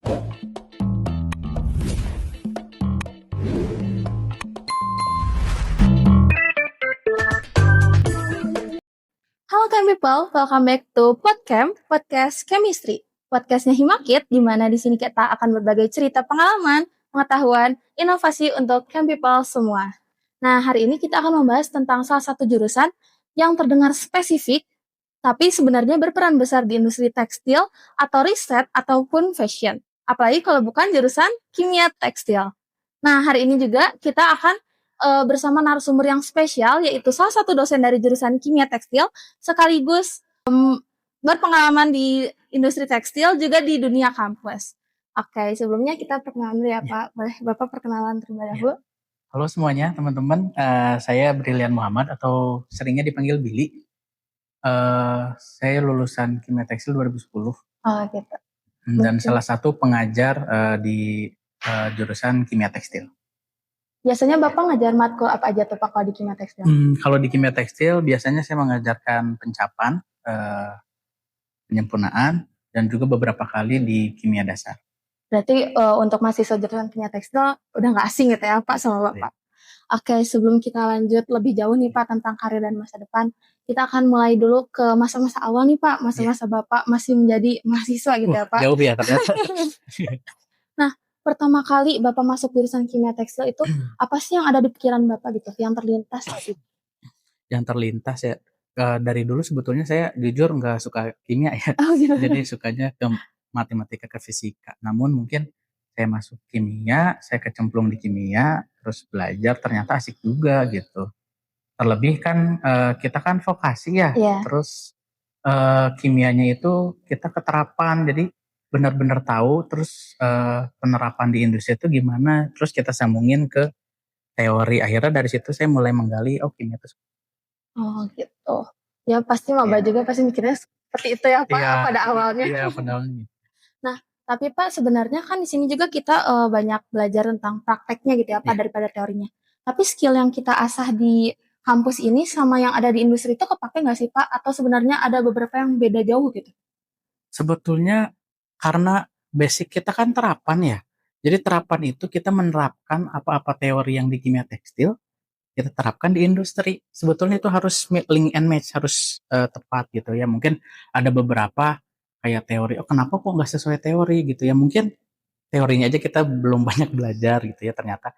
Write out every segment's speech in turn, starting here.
Halo Chem People, welcome back to Podcast Chemistry. Podcastnya Himakit, di mana di sini kita akan berbagi cerita pengalaman, pengetahuan, inovasi untuk Chem People semua. Nah, hari ini kita akan membahas tentang salah satu jurusan yang terdengar spesifik, tapi sebenarnya berperan besar di industri tekstil atau riset ataupun fashion. Apalagi kalau bukan jurusan kimia tekstil. Nah, hari ini juga kita akan bersama narasumber yang spesial, yaitu salah satu dosen dari jurusan kimia tekstil, sekaligus berpengalaman di industri tekstil juga di dunia kampus. Oke, sebelumnya kita perkenalan dulu ya Pak. Boleh Bapak perkenalan terlebih dahulu? Halo semuanya teman-teman, saya Brilian Muhammad atau seringnya dipanggil Billy. Saya lulusan kimia tekstil 2010 Oh gitu. dan Mungkin. salah satu pengajar di jurusan kimia tekstil. Biasanya Bapak ngajar matkul apa aja tuh Pak kalau di kimia tekstil? Kalau di kimia tekstil biasanya saya mengajarkan pencapan, penyempurnaan, dan juga beberapa kali di kimia dasar. Berarti untuk mahasiswa jurusan kimia tekstil udah nggak asing gitu ya Pak sama Bapak? Oke, sebelum kita lanjut lebih jauh nih Pak tentang karir dan masa depan, kita akan mulai dulu ke masa-masa awal nih Pak, masa-masa Bapak masih menjadi mahasiswa gitu ya Pak. Jauh ya ternyata. Nah, pertama kali Bapak masuk jurusan kimia tekstil itu apa sih yang ada di pikiran Bapak gitu, yang terlintas gitu? Yang terlintas ya, dari dulu sebetulnya saya jujur nggak suka kimia ya. Oh gitu. Jadi sukanya ke matematika, ke fisika. Namun mungkin saya masuk kimia, saya kecemplung di kimia, terus belajar ternyata asik juga gitu. Terlebih kan kita kan vokasi ya, Iya. terus kimianya itu kita keterapan, jadi benar-benar tahu, terus penerapan di industri itu gimana, terus kita sambungin ke teori. Akhirnya dari situ saya mulai menggali, oh kimia itu Oh gitu. Ya pasti maba juga pasti mikirnya seperti itu ya Pak pada awalnya. Iya, pada awalnya. Nah, tapi Pak sebenarnya kan di sini juga kita banyak belajar tentang prakteknya gitu ya Pak Iya. daripada teorinya. Tapi skill yang kita asah di kampus ini sama yang ada di industri itu kepake nggak sih Pak? Atau sebenarnya ada beberapa yang beda jauh gitu? Sebetulnya karena basic kita kan terapan ya. Jadi terapan itu kita menerapkan apa-apa teori yang di kimia tekstil, kita terapkan di industri. Sebetulnya itu harus link and match, harus tepat gitu ya. Mungkin ada beberapa kayak teori, oh kenapa kok nggak sesuai teori gitu ya. Mungkin teorinya aja kita belum banyak belajar gitu ya. Ternyata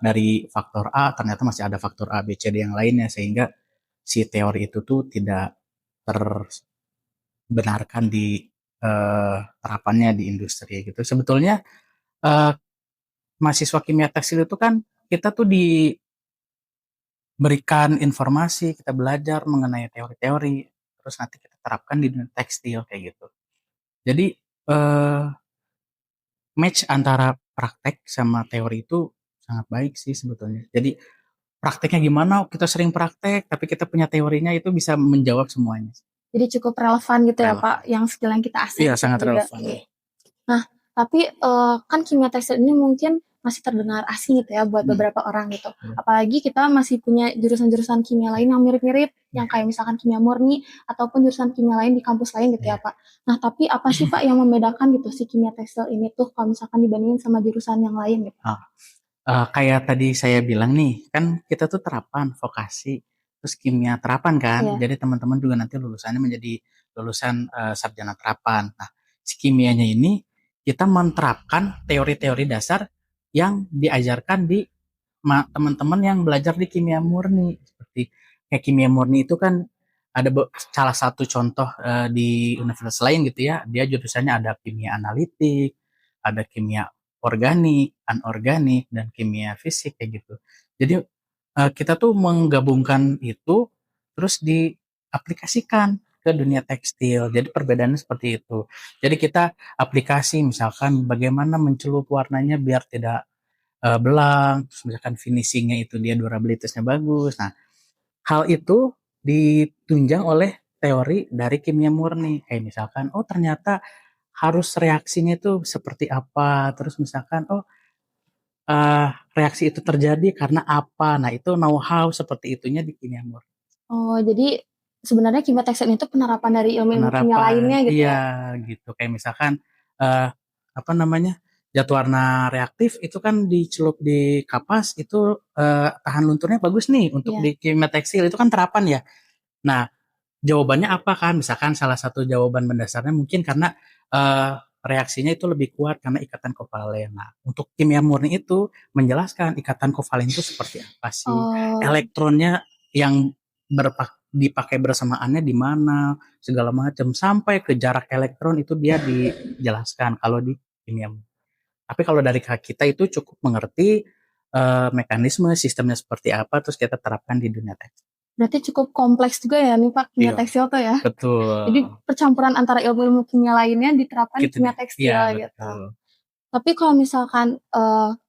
dari faktor A, ternyata masih ada faktor A, B, C, D yang lainnya. Sehingga si teori itu tuh tidak terbenarkan di terapannya di industri gitu. Sebetulnya mahasiswa kimia tekstil itu kan kita tuh diberikan informasi, kita belajar mengenai teori-teori, terus nanti kita terapkan di dunia tekstil kayak gitu. Jadi match antara praktek sama teori itu sangat baik sih sebetulnya. Jadi prakteknya gimana? Kita sering praktek, tapi kita punya teorinya itu bisa menjawab semuanya. Jadi cukup relevan gitu ya Relevan. Pak, yang skill yang kita asah Iya, di sini sangat juga. relevan. Nah, tapi kan kimia tekstil ini mungkin masih terdengar asing gitu ya buat beberapa orang gitu. Apalagi kita masih punya jurusan-jurusan kimia lain yang mirip-mirip, yang kayak misalkan kimia murni ataupun jurusan kimia lain di kampus lain gitu ya Pak. Nah, tapi apa sih Pak yang membedakan gitu si kimia tekstil ini tuh kalau misalkan dibandingin sama jurusan yang lain gitu? Kayak tadi saya bilang nih, kan kita tuh terapan, vokasi, terus kimia terapan kan. Iya. Jadi teman-teman juga nanti lulusannya menjadi lulusan sarjana terapan. Nah, si kimianya ini kita menerapkan teori-teori dasar yang diajarkan di teman-teman yang belajar di kimia murni. Seperti kayak kimia murni itu kan ada salah satu contoh di universitas lain gitu ya. Dia jurusannya ada kimia analitik, ada kimia organik, anorganik, dan kimia fisik kayak gitu. Jadi kita tuh menggabungkan itu terus diaplikasikan ke dunia tekstil. Jadi perbedaannya seperti itu. Jadi kita aplikasi misalkan bagaimana mencelup warnanya biar tidak belang, terus misalkan finishingnya itu dia durabilitasnya bagus. Nah, hal itu ditunjang oleh teori dari kimia murni. Kayak misalkan, oh ternyata harus reaksinya itu seperti apa. Terus misalkan, oh reaksi itu terjadi karena apa. Nah, itu know-how seperti itunya di kimia murni. Oh, jadi sebenarnya kimia tekstil itu penerapan dari ilmu-ilmu kimia Penerapan, lainnya gitu iya ya? gitu. Kayak misalkan, eh, apa namanya, zat warna reaktif itu kan dicelup di kapas itu tahan lunturnya bagus nih untuk Iya. di kimia tekstil itu kan terapan ya. Nah, jawabannya apa kan? Misalkan salah satu jawaban mendasarnya mungkin karena eh, reaksinya itu lebih kuat karena ikatan kovalen. Nah, untuk kimia murni itu menjelaskan ikatan kovalen itu seperti apa sih? Oh, Elektronnya yang dipakai bersamaannya di mana, segala macam sampai ke jarak elektron itu dia dijelaskan kalau di kimia. Tapi kalau dari kita itu cukup mengerti mekanisme sistemnya seperti apa terus kita terapkan di dunia teks. berarti cukup kompleks juga ya nih Pak kimia Iya, tekstil tuh ya. Jadi betul. percampuran antara ilmu-ilmu kimia lainnya diterapkan di Gitu kimia deh. Iya, tekstil gitu. betul. Tapi kalau misalkan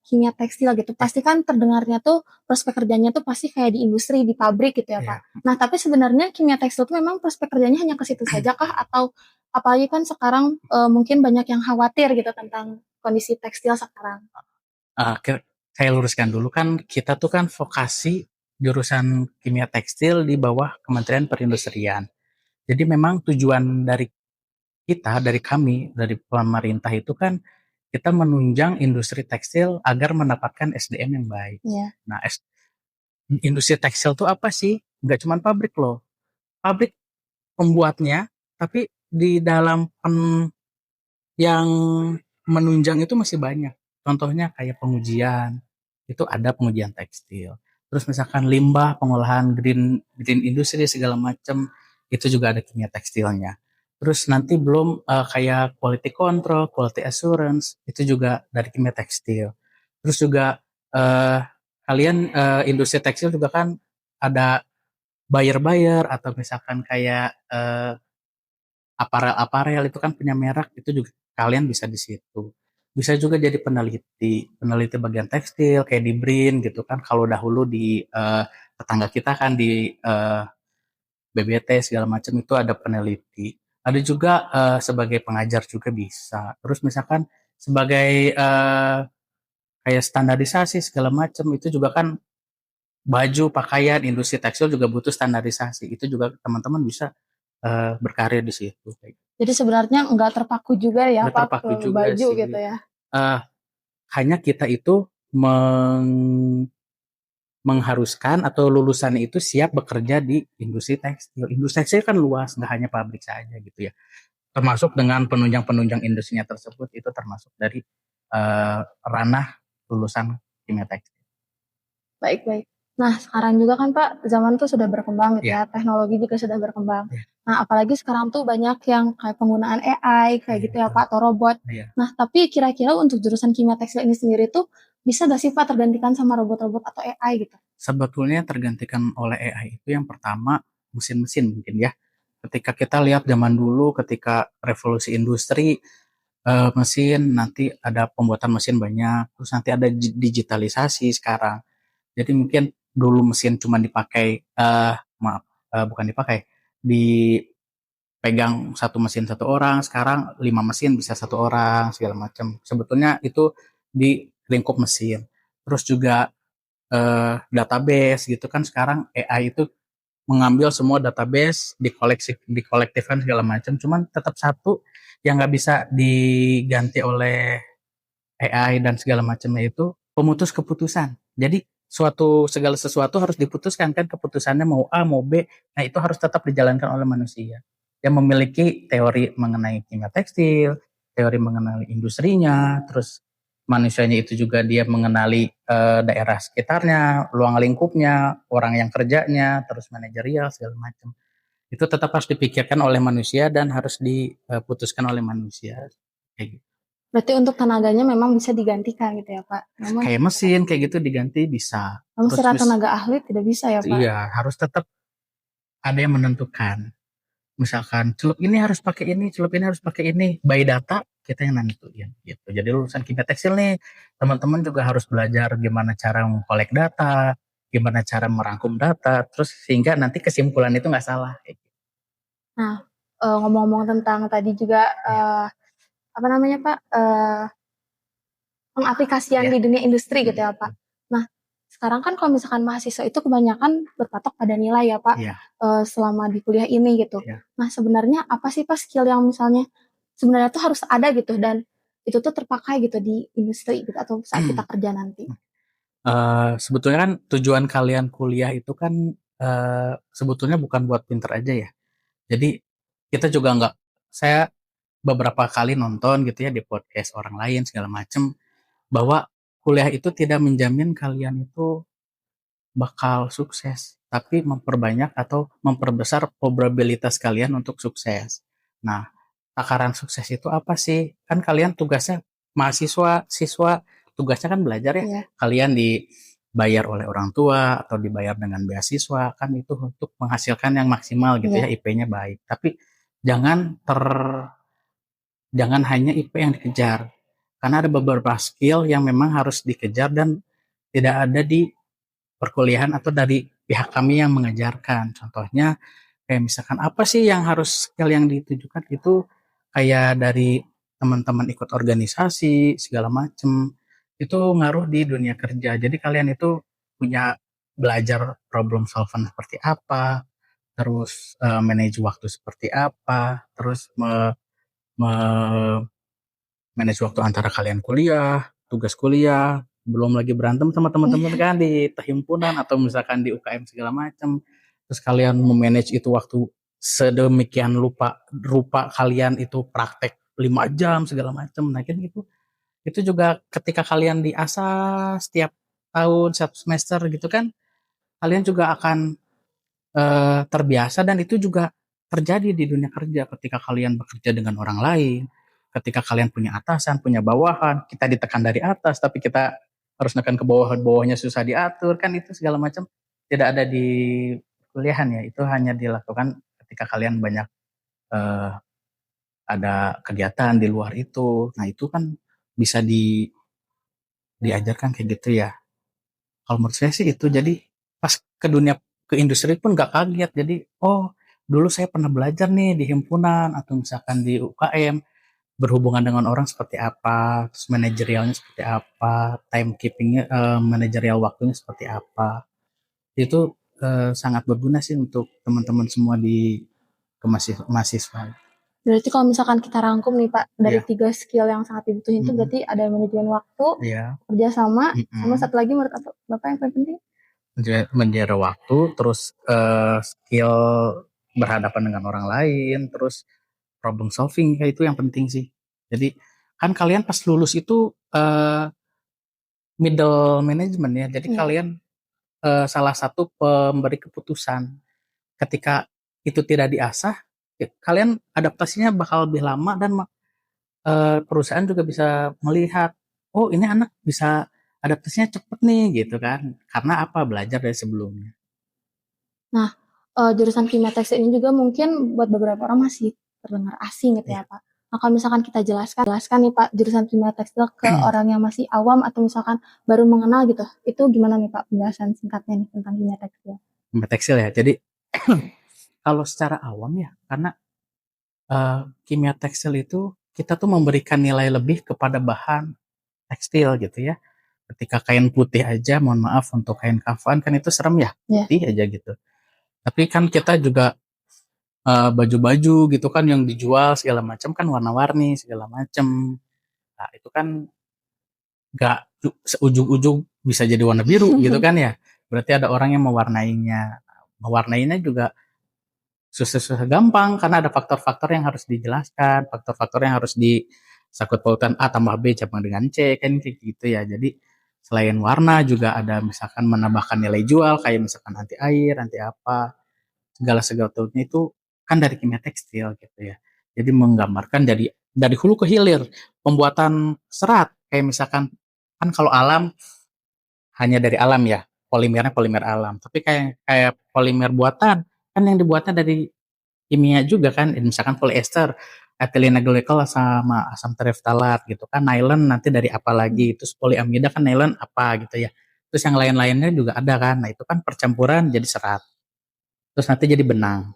kimia tekstil gitu, Ya, pasti kan terdengarnya tuh prospek kerjanya tuh pasti kayak di industri, di pabrik gitu ya Pak. ya. Nah tapi sebenarnya kimia tekstil tuh memang prospek kerjanya hanya ke situ saja kah? Atau apalagi kan sekarang mungkin banyak yang khawatir gitu tentang kondisi tekstil sekarang. Ah, saya luruskan dulu kan kita tuh kan vokasi jurusan kimia tekstil di bawah Kementerian Perindustrian. Jadi memang tujuan dari kita, dari kami, dari pemerintah itu kan kita menunjang industri tekstil agar mendapatkan SDM yang baik. Iya. Nah, industri tekstil tuh apa sih? Nggak cuma pabrik loh. Pabrik pembuatnya, tapi di dalam yang menunjang itu masih banyak. Contohnya kayak pengujian, itu ada pengujian tekstil. Terus misalkan limbah, pengolahan green green industri segala macam, itu juga ada kimia tekstilnya. Terus nanti belum kayak quality control, quality assurance, itu juga dari kimia tekstil. Terus juga eh, kalian industri tekstil juga kan ada buyer-buyer atau misalkan kayak aparel-aparel itu kan punya merek itu juga kalian bisa di situ. Bisa juga jadi peneliti, peneliti bagian tekstil kayak di BRIN gitu kan. Kalau dahulu di tetangga kita kan di BBT segala macam itu ada peneliti. Ada juga sebagai pengajar juga bisa. Terus misalkan sebagai kayak standarisasi segala macam itu juga kan baju, pakaian, industri tekstil juga butuh standarisasi. Itu juga teman-teman bisa berkarir di situ. Jadi sebenarnya nggak terpaku juga ya Nggak Pak ke terpaku juga baju sih. gitu ya. Eh, hanya kita itu mengharuskan atau lulusan itu siap bekerja di industri tekstil. Industri tekstil kan luas, nggak hanya pabrik saja gitu ya. Termasuk dengan penunjang-penunjang industrinya tersebut itu termasuk dari ranah lulusan kimia tekstil. Baik-baik. Nah, sekarang juga kan Pak, zaman tuh sudah berkembang gitu Ya, ya, teknologi juga sudah berkembang. ya, Nah, apalagi sekarang tuh banyak yang kayak penggunaan AI, kayak ya, gitu ya betul. Pak, atau robot. Ya. Nah, tapi kira-kira untuk jurusan kimia tekstil ini sendiri tuh bisa gak sih Pak tergantikan sama robot-robot atau AI gitu? Sebetulnya tergantikan oleh AI itu yang pertama mesin-mesin mungkin ya. Ketika kita lihat zaman dulu ketika revolusi industri mesin nanti ada pembuatan mesin banyak terus nanti ada digitalisasi sekarang jadi mungkin dulu mesin cuma dipakai maaf bukan dipakai dipegang satu mesin satu orang sekarang 5 mesin bisa satu orang segala macam sebetulnya itu di lingkup mesin terus juga database gitu kan sekarang AI itu mengambil semua database, dikolektifkan segala macam. Cuman tetap satu yang nggak bisa diganti oleh AI dan segala macamnya itu pemutus keputusan. Jadi segala sesuatu harus diputuskan kan keputusannya mau A mau B. Nah itu harus tetap dijalankan oleh manusia yang memiliki teori mengenai kimia tekstil, teori mengenai industrinya, terus manusianya itu juga dia mengenali daerah sekitarnya, ruang lingkupnya, orang yang kerjanya, terus manajerial segala macam. Itu tetap harus dipikirkan oleh manusia dan harus diputuskan oleh manusia. Kayak gitu. Berarti untuk tenaganya memang bisa digantikan gitu ya Pak. Namun, Kayak mesin kayak gitu diganti bisa. namun Terus secara tenaga ahli tidak bisa ya Pak. iya harus tetap ada yang menentukan. Misalkan celup ini harus pakai ini, celup ini harus pakai ini. By data kita yang nentuin gitu. Jadi lulusan kimia tekstil nih, teman-teman juga harus belajar gimana cara mengkolek data, gimana cara merangkum data, terus sehingga nanti kesimpulan itu nggak salah. Nah, ngomong-ngomong tentang tadi juga Ya, apa namanya Pak, pengaplikasian ya. di dunia industri gitu ya Pak. Hmm. Nah, sekarang kan kalau misalkan mahasiswa itu kebanyakan berpatok pada nilai ya Pak, Ya, selama di kuliah ini gitu. ya. Nah, sebenarnya apa sih Pak skill yang misalnya sebenarnya tuh harus ada gitu dan itu tuh terpakai gitu di industri gitu atau saat kita kerja nanti. Sebetulnya kan tujuan kalian kuliah itu kan sebetulnya bukan buat pinter aja ya. Jadi kita juga nggak, saya beberapa kali nonton gitu ya di podcast orang lain segala macem, bahwa kuliah itu tidak menjamin kalian itu bakal sukses, tapi memperbanyak atau memperbesar probabilitas kalian untuk sukses. Nah, takaran sukses itu apa sih? Kan kalian tugasnya siswa tugasnya kan belajar ya. Iya. Kalian dibayar oleh orang tua atau dibayar dengan beasiswa, kan itu untuk menghasilkan yang maksimal gitu ya, Iya. IP-nya baik. Tapi jangan jangan hanya IP yang dikejar. Karena ada beberapa skill yang memang harus dikejar dan tidak ada di perkuliahan atau dari pihak kami yang mengajarkan. Contohnya kayak misalkan apa sih yang harus skill yang ditujukan itu, kayak dari teman-teman ikut organisasi segala macem, itu ngaruh di dunia kerja. Jadi kalian itu punya belajar problem solving seperti apa, terus manage waktu seperti apa, terus manage waktu antara kalian kuliah, tugas kuliah, belum lagi berantem sama teman-teman Iya. kan di himpunan atau misalkan di UKM segala macam. Terus kalian memanage itu waktu sedemikian rupa kalian itu praktek 5 jam segala macam. Nah, kan itu juga ketika kalian diasah setiap tahun satu semester gitu kan, kalian juga akan terbiasa, dan itu juga terjadi di dunia kerja ketika kalian bekerja dengan orang lain, ketika kalian punya atasan, punya bawahan, kita ditekan dari atas tapi kita harus nekan ke bawah, bawahnya susah diatur, kan itu segala macam tidak ada di kuliahan ya, itu hanya dilakukan ketika kalian banyak eh, ada kegiatan di luar itu. Nah, itu kan bisa diajarkan kayak gitu ya. Kalau menurut saya sih itu, jadi pas ke industri pun nggak kaget. Jadi, oh dulu saya pernah belajar nih di himpunan atau misalkan di UKM, berhubungan dengan orang seperti apa, terus manajerialnya seperti apa, timekeepingnya, manajerial waktunya seperti apa. Itu sangat berguna sih untuk teman-teman semua di mahasiswa. Berarti kalau misalkan kita rangkum nih Pak, dari Iya, 3 skill yang sangat dibutuhin itu mm-mm. berarti ada manajemen waktu, Iya, kerjasama, sama mm-mm. satu lagi menurut Bapak yang paling penting? Menjaga waktu, terus skill berhadapan dengan orang lain, terus problem solving, kayak itu yang penting sih. Jadi kan kalian pas lulus itu middle management ya. Jadi Iya. kalian salah satu pemberi keputusan. Ketika itu tidak diasah, ya, kalian adaptasinya bakal lebih lama, dan perusahaan juga bisa melihat, oh ini anak bisa adaptasinya cepet nih gitu kan. Karena apa? Belajar dari sebelumnya. Nah, jurusan kimia tekstil ini juga mungkin buat beberapa orang masih terdengar asing gitu ya, Iya. Pak. Nah, kalau misalkan kita jelaskan nih, Pak, jurusan kimia tekstil ke orang yang masih awam atau misalkan baru mengenal gitu, itu gimana nih, Pak, penjelasan singkatnya nih tentang kimia tekstil? Tekstil ya. Jadi kalau secara awam ya, karena kimia tekstil itu kita tuh memberikan nilai lebih kepada bahan tekstil gitu ya. Ketika kain putih aja, mohon maaf untuk kain kafan kan itu serem ya, Ya. putih aja gitu. Tapi kan kita juga baju-baju gitu kan yang dijual segala macam kan warna-warni segala macam. Nah, itu kan nggak seujung-ujung bisa jadi warna biru gitu kan ya. Berarti ada orang yang mewarnainya. Mewarnainya juga susah-susah gampang karena ada faktor-faktor yang harus dijelaskan, faktor-faktor yang harus disangkut pautan A tambah B sama dengan C kan kayak gitu ya. Jadi selain warna juga ada misalkan menambahkan nilai jual kayak misalkan anti air, anti apa, segala sesuatunya itu kan dari kimia tekstil gitu ya. Jadi menggambarkan dari hulu ke hilir pembuatan serat kayak misalkan, kan kalau alam hanya dari alam ya, polimernya polimer alam. Tapi kayak kayak polimer buatan kan yang dibuatnya dari kimia juga kan, misalkan polyester, ethylene glycol sama asam tereftalat gitu kan, nylon nanti dari apa lagi, terus poliamida kan nylon apa gitu ya, terus yang lain-lainnya juga ada kan. Nah itu kan percampuran jadi serat, terus nanti jadi benang,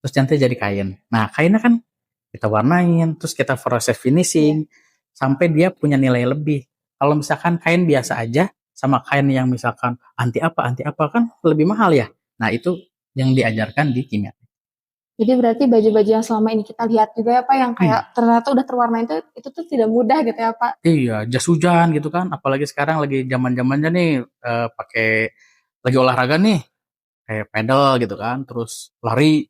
terus nanti jadi kain. Nah kainnya kan kita warnain, terus kita proses Iya. finishing sampai dia punya nilai lebih. Kalau misalkan kain biasa aja sama kain yang misalkan anti apa kan lebih mahal ya. Nah itu yang diajarkan di kimia. Jadi berarti baju-baju yang selama ini kita lihat juga ya Pak, yang kayak Iya, ternyata udah terwarna itu tuh tidak mudah gitu ya Pak. iya, jas hujan gitu kan, apalagi sekarang lagi zaman-zamannya nih pakai lagi olahraga nih, kayak pedal gitu kan, terus lari,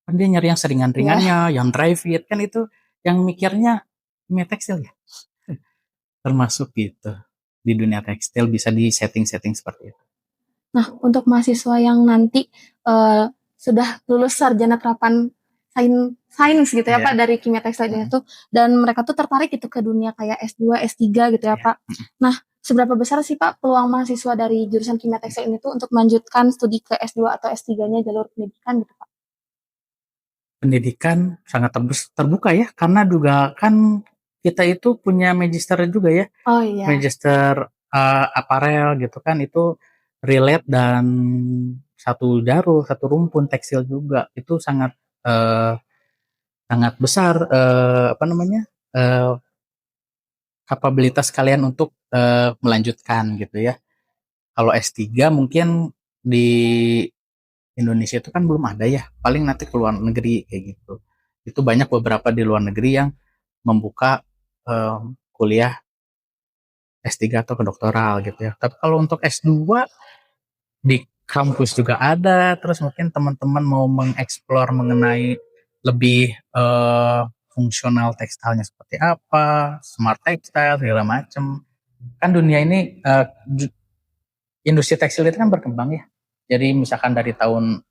kan dia nyari yang Iya. seringan-ringannya, yang dry fit kan itu yang mikirnya dunia tekstil ya, termasuk gitu. Di dunia tekstil bisa di setting-setting seperti itu. Nah, untuk mahasiswa yang nanti eh, sudah lulus sarjana terapan sains gitu ya Pak Ya, dari kimia tekstil itu, dan mereka tuh tertarik gitu ke dunia kayak S2, S3 gitu ya ya. Pak. Nah, seberapa besar sih Pak peluang mahasiswa dari jurusan kimia tekstil ini tuh untuk melanjutkan studi ke S2 atau S3-nya jalur pendidikan gitu Pak? Pendidikan sangat terbuka ya, karena juga kan kita itu punya magister juga ya, Oh iya, magister aparel gitu kan, itu relate dan satu jarum, satu rumpun tekstil juga, itu sangat eh, sangat besar apa namanya eh, kapabilitas kalian untuk melanjutkan gitu ya. Kalau S3 mungkin di Indonesia itu kan belum ada ya, paling nanti ke luar negeri kayak gitu. Itu banyak beberapa di luar negeri yang membuka kuliah S3 atau kedoktoral gitu ya. Tapi kalau untuk S2 di kampus juga ada, terus mungkin teman-teman mau mengeksplor mengenai lebih fungsional tekstilnya seperti apa, smart textile segala macam. Kan dunia ini industri tekstil itu kan berkembang ya. Jadi misalkan dari tahun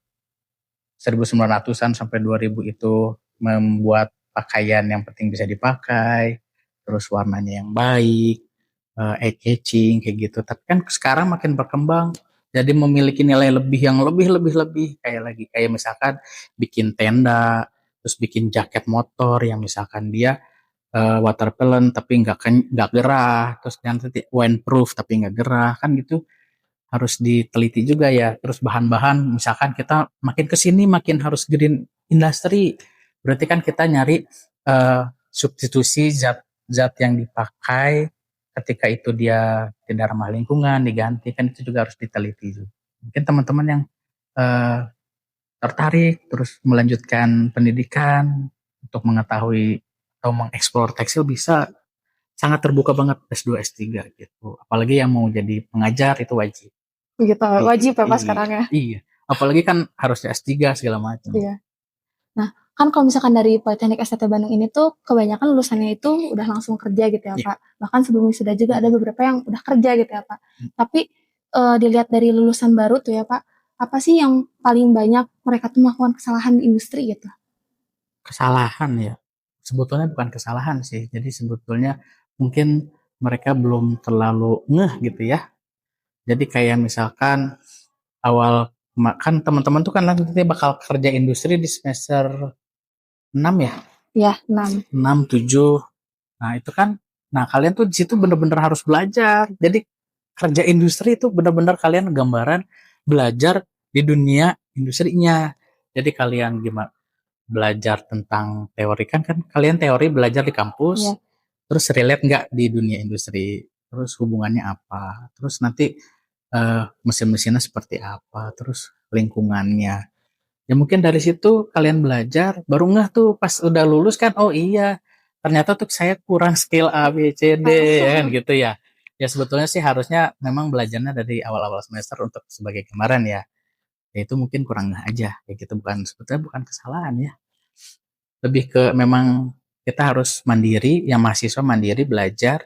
1900-an sampai 2000 itu membuat pakaian yang penting bisa dipakai, terus warnanya yang baik, eye catching kayak gitu. Tapi kan sekarang makin berkembang, jadi memiliki nilai lebih yang lebih kayak lagi kayak misalkan bikin tenda, terus bikin jaket motor yang misalkan dia water repellent tapi nggak gerah, terus nanti windproof tapi nggak gerah kan gitu harus diteliti juga ya. Terus bahan-bahan, misalkan kita makin ke sini makin harus green industry. Berarti kan kita nyari substitusi zat-zat yang dipakai ketika itu dia tidak ramah lingkungan, diganti kan itu juga harus diteliti. Mungkin teman-teman yang eh, tertarik terus melanjutkan pendidikan untuk mengetahui atau mengeksplor tekstil bisa sangat terbuka banget S2 S3 gitu. Apalagi yang mau jadi pengajar itu wajib. begitu. Iya, Wajib ya Pak iya, sekarang ya. iya. Apalagi kan harusnya S3 segala macam. Iya. Nah, kan kalau misalkan dari Politeknik STT Bandung ini tuh kebanyakan lulusannya itu udah langsung kerja gitu ya, Iya. Pak. Bahkan sebelum wisuda juga ada beberapa yang udah kerja gitu ya, Pak. Tapi dilihat dari lulusan baru tuh ya, Pak, apa sih yang paling banyak mereka tuh melakukan kesalahan di industri gitu? Kesalahan ya. Sebetulnya bukan kesalahan sih. Jadi sebetulnya mungkin mereka belum terlalu ngeh gitu ya. Jadi kayak misalkan awal kan teman-teman tuh kan nanti bakal kerja industri di semester 6 ya. Ya, 6. 6 7. Nah, itu kan kalian tuh di situ bener-bener harus belajar. Jadi kerja industri itu benar-benar kalian gambaran belajar di dunia industrinya. Jadi kalian gimana belajar tentang teori kan kalian teori belajar di kampus, Ya. terus relate nggak di dunia industri, terus hubungannya apa, terus nanti mesin-mesinnya seperti apa, terus lingkungannya. Ya mungkin dari situ kalian belajar, baru nggak tuh pas udah lulus kan, oh iya ternyata tuh saya kurang skill A, B, C, D, ya kan gitu ya. Ya sebetulnya sih harusnya memang belajarnya dari awal-awal semester untuk sebagai kemarin ya. Ya itu mungkin kurang nggak aja, ya gitu bukan sebetulnya bukan kesalahan ya. Lebih ke memang kita harus mandiri, yang mahasiswa mandiri belajar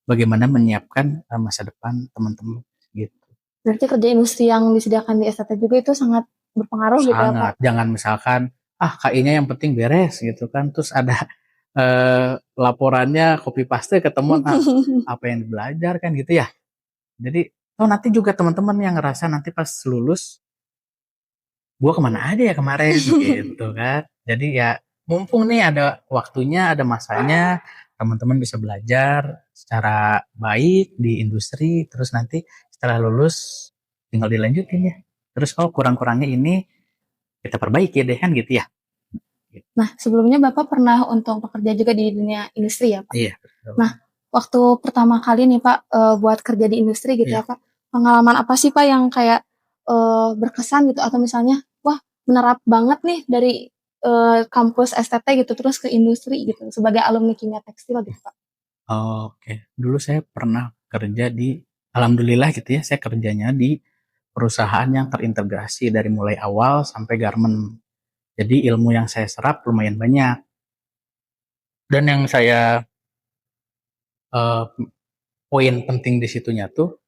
bagaimana menyiapkan masa depan teman-teman gitu. Berarti kerja industri yang disediakan di STT juga itu sangat berpengaruh gitu ya, Pak. Sangat. Jangan misalkan, KI-nya yang penting beres gitu kan. Terus ada laporannya copy paste ketemuan, apa yang belajar kan gitu ya. Jadi, nanti juga teman-teman yang ngerasa nanti pas lulus, gua kemana aja ya kemarin gitu kan. Jadi ya mumpung nih ada waktunya, ada masanya, teman-teman bisa belajar secara baik di industri, terus nanti setelah lulus tinggal dilanjutin ya. Terus kurang-kurangnya ini kita perbaiki deh kan gitu ya. Nah, sebelumnya Bapak pernah untuk bekerja juga di dunia industri ya, Pak? Iya, betul. Nah, waktu pertama kali nih Pak, buat kerja di industri gitu ya Iya. Pak, pengalaman apa sih Pak yang kayak, berkesan gitu atau misalnya, wah menerap banget nih dari, kampus STT gitu terus ke industri gitu sebagai alumni kimia tekstil gitu Pak? Oke, dulu saya pernah kerja alhamdulillah gitu ya, saya kerjanya di perusahaan yang terintegrasi dari mulai awal sampai garment. Jadi ilmu yang saya serap lumayan banyak. Dan yang eh, poin penting di situnya tuh,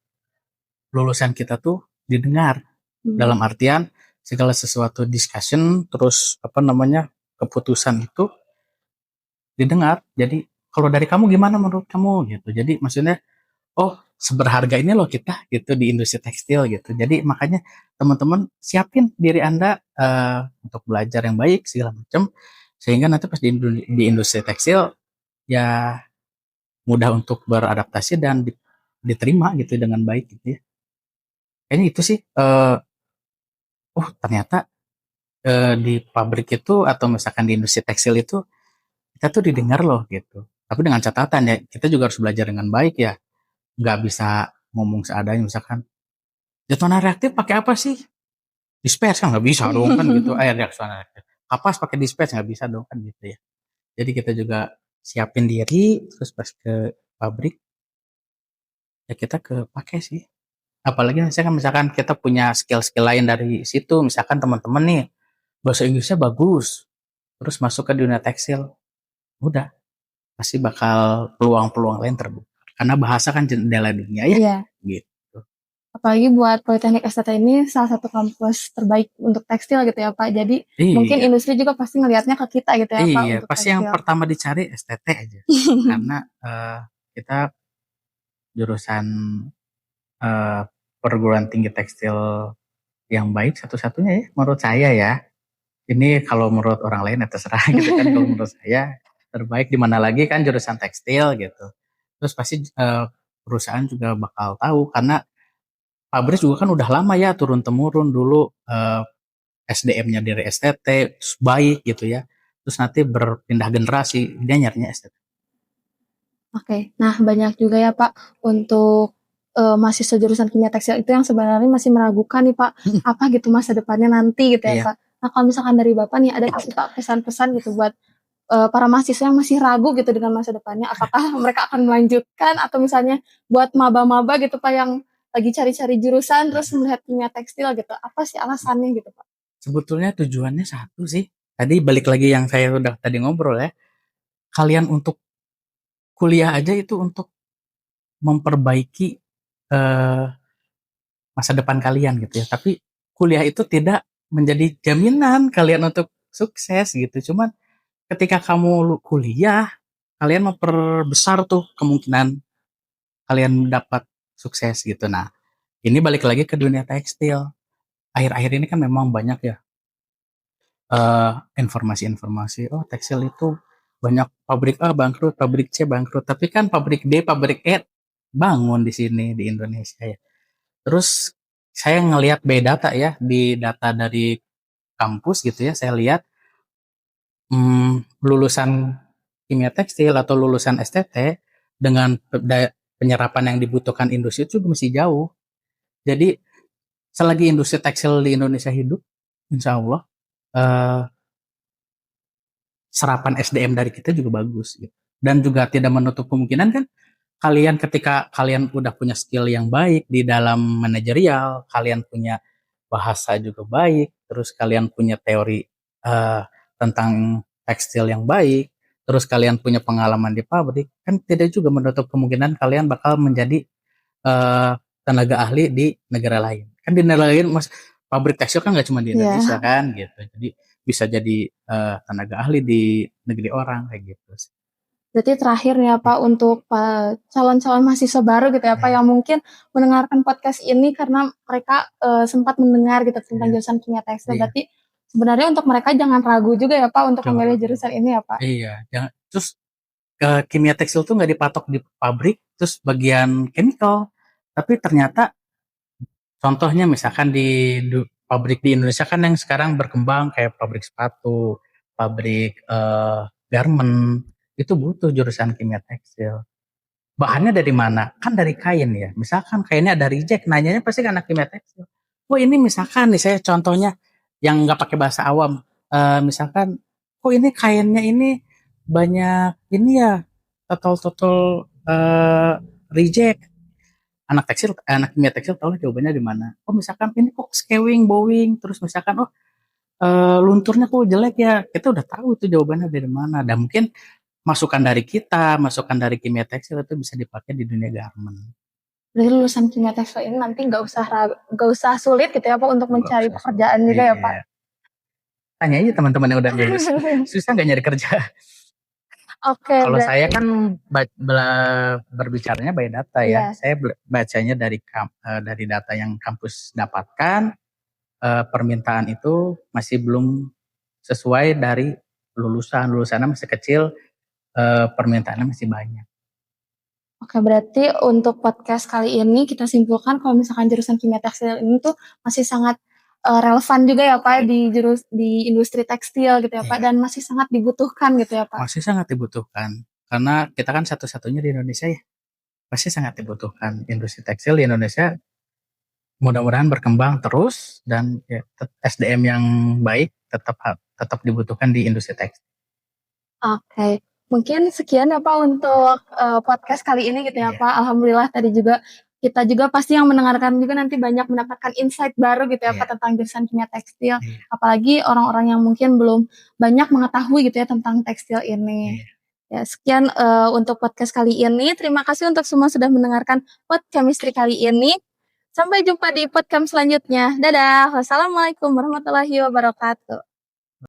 lulusan kita tuh didengar. Dalam artian segala sesuatu discussion, terus apa namanya, keputusan itu didengar. Jadi kalau dari kamu gimana menurut kamu gitu. Jadi maksudnya, oh seberharga ini loh kita gitu di industri tekstil gitu. Jadi makanya teman-teman siapin diri Anda untuk belajar yang baik segala macam, sehingga nanti pas di industri tekstil ya mudah untuk beradaptasi dan diterima gitu dengan baik gitu ya. Kayaknya itu sih, oh ternyata di pabrik itu atau misalkan di industri tekstil itu kita tuh didengar loh gitu. Tapi dengan catatan ya, kita juga harus belajar dengan baik ya. Nggak bisa ngomong seadanya misalkan, jatuh reaktif pakai apa sih? Disperse kan nggak bisa dong kan gitu. Air reaksi reaktif. Kapas pakai disperse nggak bisa dong kan gitu ya. Jadi kita juga siapin diri, terus pas ke pabrik ya kita kepake sih. Apalagi misalkan kita punya skill-skill lain dari situ, misalkan teman-teman nih bahasa Inggrisnya bagus, terus masuk ke dunia tekstil, udah pasti bakal peluang-peluang lain terbuka. Karena bahasa kan jendela dunia ya, Iya. gitu. Apalagi buat Politeknik STT ini salah satu kampus terbaik untuk tekstil gitu ya Pak. Jadi mungkin Iya, industri juga pasti ngelihatnya ke kita gitu ya Pak iya, untuk pasti yang tekstil. pertama dicari STT aja. Karena kita jurusan eh, perguruan tinggi tekstil yang baik satu-satunya ya, menurut saya ya. Ini kalau menurut orang lain ya terserah gitu kan. Kalau menurut saya terbaik di mana lagi kan jurusan tekstil gitu. Terus pasti perusahaan juga bakal tahu karena pabrik juga kan udah lama ya turun temurun dulu, SDM-nya dari STT terus baik gitu ya. Terus nanti berpindah generasi dia nyarinya STT. Oke, nah banyak juga ya Pak untuk mahasiswa jurusan kimia tekstil itu yang sebenarnya masih meragukan nih Pak, apa gitu masa depannya nanti gitu ya Iya. Pak. Nah kalau misalkan dari Bapak nih ada nggak sih Pak pesan-pesan gitu buat para mahasiswa yang masih ragu gitu dengan masa depannya, apakah mereka akan melanjutkan atau misalnya buat maba-maba gitu Pak yang lagi cari-cari jurusan terus melihat kimia tekstil gitu, apa sih alasannya gitu Pak? Sebetulnya tujuannya satu sih. Tadi balik lagi yang saya udah tadi ngobrol ya. Kalian untuk kuliah aja itu untuk memperbaiki eh, masa depan kalian gitu ya. Tapi kuliah itu tidak menjadi jaminan kalian untuk sukses gitu. Cuman ketika kamu kuliah, kalian memperbesar tuh kemungkinan kalian dapat sukses gitu. Nah, ini balik lagi ke dunia tekstil. Akhir-akhir ini kan memang banyak ya informasi-informasi, oh tekstil itu banyak pabrik A bangkrut, pabrik C bangkrut, tapi kan pabrik D, pabrik E bangun di sini di Indonesia ya. Terus saya ngelihat data ya, di data dari kampus gitu ya, saya lihat lulusan kimia tekstil atau lulusan STT dengan penyerapan yang dibutuhkan industri itu masih jauh. Jadi selagi industri tekstil di Indonesia hidup, insya Allah eh, serapan SDM dari kita juga bagus gitu. Dan juga tidak menutup kemungkinan kan kalian ketika kalian udah punya skill yang baik di dalam manajerial, kalian punya bahasa juga baik, terus kalian punya teori eh, tentang tekstil yang baik, terus kalian punya pengalaman di pabrik, kan tidak juga menutup kemungkinan kalian bakal menjadi eh, tenaga ahli di negara lain. Kan di negara lain mas pabrik tekstil kan nggak cuma di Indonesia Ya, kan gitu. Jadi bisa jadi tenaga ahli di negeri orang kayak gitu. berarti terakhir nih ya Pak untuk calon-calon mahasiswa baru gitu ya Pak Ya, yang mungkin mendengarkan podcast ini karena mereka sempat mendengar gitu tentang ya, jurusan kimia tekstil. iya. Berarti sebenarnya untuk mereka jangan ragu juga ya Pak untuk Jangan memilih ragu. jurusan ini ya Pak. Iya, jangan. Terus kimia tekstil tuh nggak dipatok di pabrik, terus bagian chemical. Tapi ternyata contohnya misalkan pabrik di Indonesia kan yang sekarang berkembang kayak pabrik sepatu, pabrik garment, itu butuh jurusan kimia tekstil. Bahannya dari mana? Kan dari kain ya. Misalkan kainnya ada reject, nanyanya pasti kan anak kimia tekstil. Oh ini misalkan nih saya contohnya yang nggak pakai bahasa awam. Misalkan kok ini kainnya ini banyak ini ya, total reject. Anak kimia tekstil tahu lah jawabannya di mana. Oh misalkan ini kok skewing, bowing, terus misalkan oh lunturnya kok jelek ya, kita udah tahu itu jawabannya dari mana. Dan mungkin masukan dari kita, masukan dari kimia tekstil itu bisa dipakai di dunia garment. Dari lulusan kimia tekstil ini nanti nggak usah sulit gitu ya Pak untuk Nggak mencari usah sulit. pekerjaan juga ya Pak. Iya. Tanya aja teman-teman yang udah lulus, susah nggak nyari kerja? Oke, Kalau saya berarti kan berbicaranya by data ya. iya. Saya bacanya dari data yang kampus dapatkan, permintaan itu masih belum sesuai dari lulusannya masih kecil, permintaannya masih banyak. Oke, berarti untuk podcast kali ini kita simpulkan kalau misalkan jurusan kimia tekstil ini tuh masih sangat relevan juga ya Pak di industri tekstil gitu ya Pak, Iya, dan masih sangat dibutuhkan gitu ya Pak. masih sangat dibutuhkan karena kita kan satu-satunya di Indonesia ya. Pasti sangat dibutuhkan industri tekstil di Indonesia. Mudah-mudahan berkembang terus dan ya, SDM yang baik tetap dibutuhkan di industri tekstil. Oke, mungkin sekian ya Pak untuk podcast kali ini gitu ya Iya, Pak. Alhamdulillah tadi juga kita juga pasti yang mendengarkan juga nanti banyak mendapatkan insight baru gitu ya iya, Pak tentang jurusan kimia tekstil. iya, Apalagi orang-orang yang mungkin belum banyak mengetahui gitu ya tentang tekstil ini. iya. Ya, sekian untuk podcast kali ini. Terima kasih untuk semua sudah mendengarkan podcast chemistry kali ini. Sampai jumpa di podcast selanjutnya. Dadah. Wassalamualaikum warahmatullahi wabarakatuh.